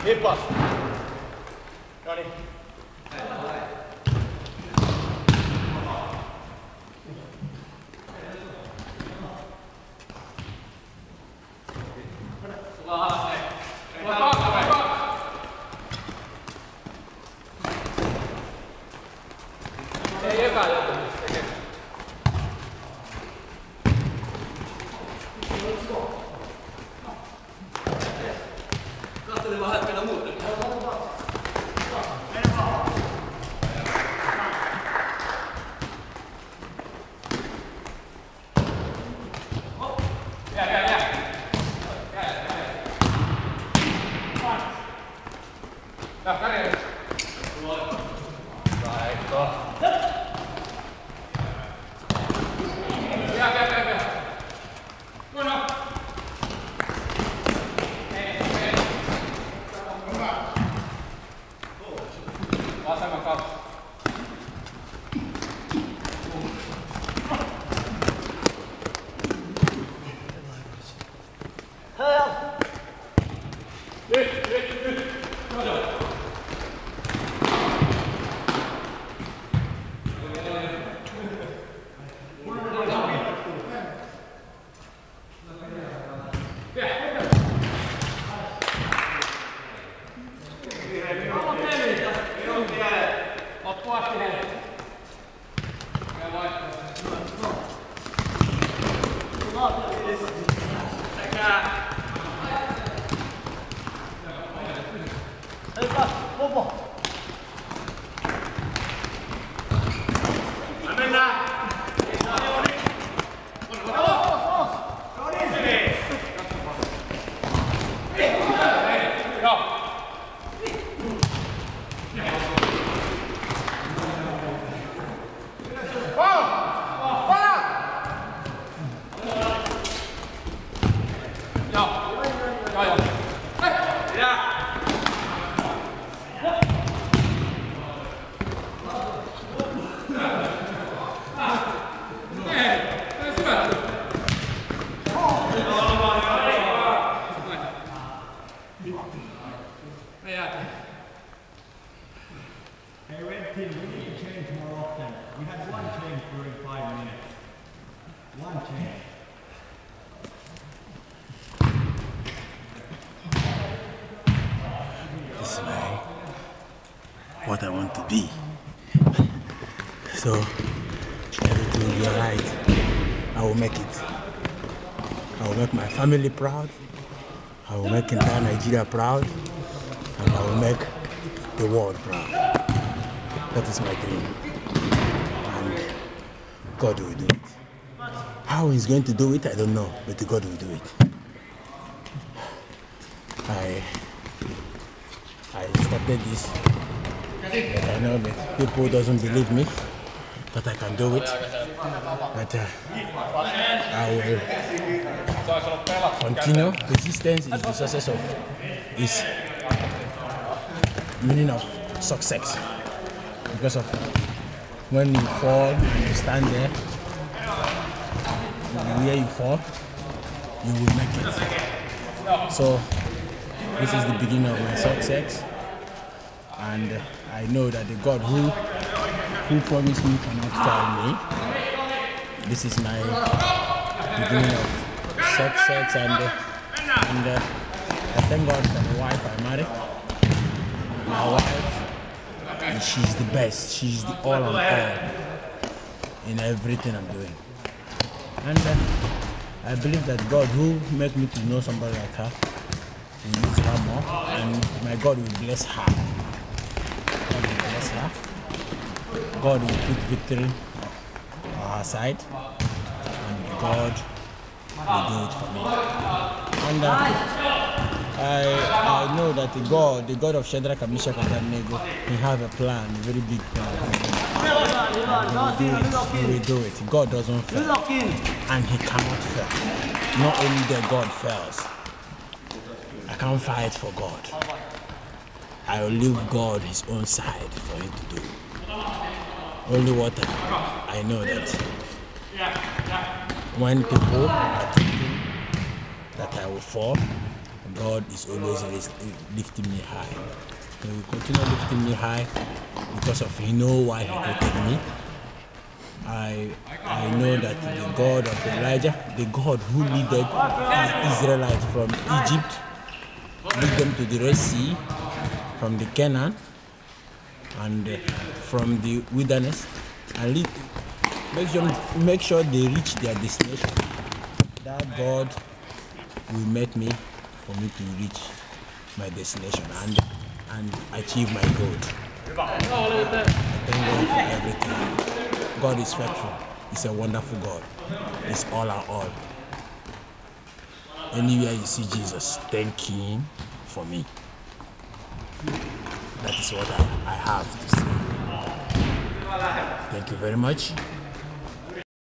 Hippas. No niin. Ei epäile. Katselin vähän, että meillä on muuten. Vasemman kaksi. Nyt. Hey, red team, we need to change more often. We had one change during 5 minutes. One change. This is what I want to be. So everything will be alright. I will make it. I will make my family proud. I will make entire Nigeria proud. And I will make the world proud. That is my dream. And God will do it. How he's going to do it, I don't know, but God will do it. I started this, but I know that people doesn't believe me. that I can do it. But I will continue. Persistence is the success of is meaning of success. Because of when you fall and you stand there, where you fall, you will make it. So this is the beginning of my success, and I know that the God who promised me cannot fail me. This is my beginning of success, and I thank God for the wife I married. My wife, she's the best. She's the all and all in everything I'm doing. And I believe that God who made me to know somebody like her will use her more, and my God will bless her. God will bless her. God will put victory on her side, and God will do it for me. And I know that the God of Shadrach, Meshach, and Abednego, He have a plan, a very big plan. He will do it. God doesn't fail, and He cannot fail. Not only that God fails. I can't fight for God. I will leave God His own side for Him to do. Only what I know that when people are thinking that I will fall, God is always lifting me high. He will continue lifting me high because of He knows why He created me. I know that the God of Elijah, the God who led the Israelites from Egypt, lead them to the Red Sea, from the Canaan, and from the wilderness, and make sure they reach their destination. That God will make me for me to reach my destination and achieve my goal. I thank God for everything. God is faithful. He's a wonderful God. He's all and all. Anywhere you see Jesus, thank Him for me. That is what I have to say. Thank you very much.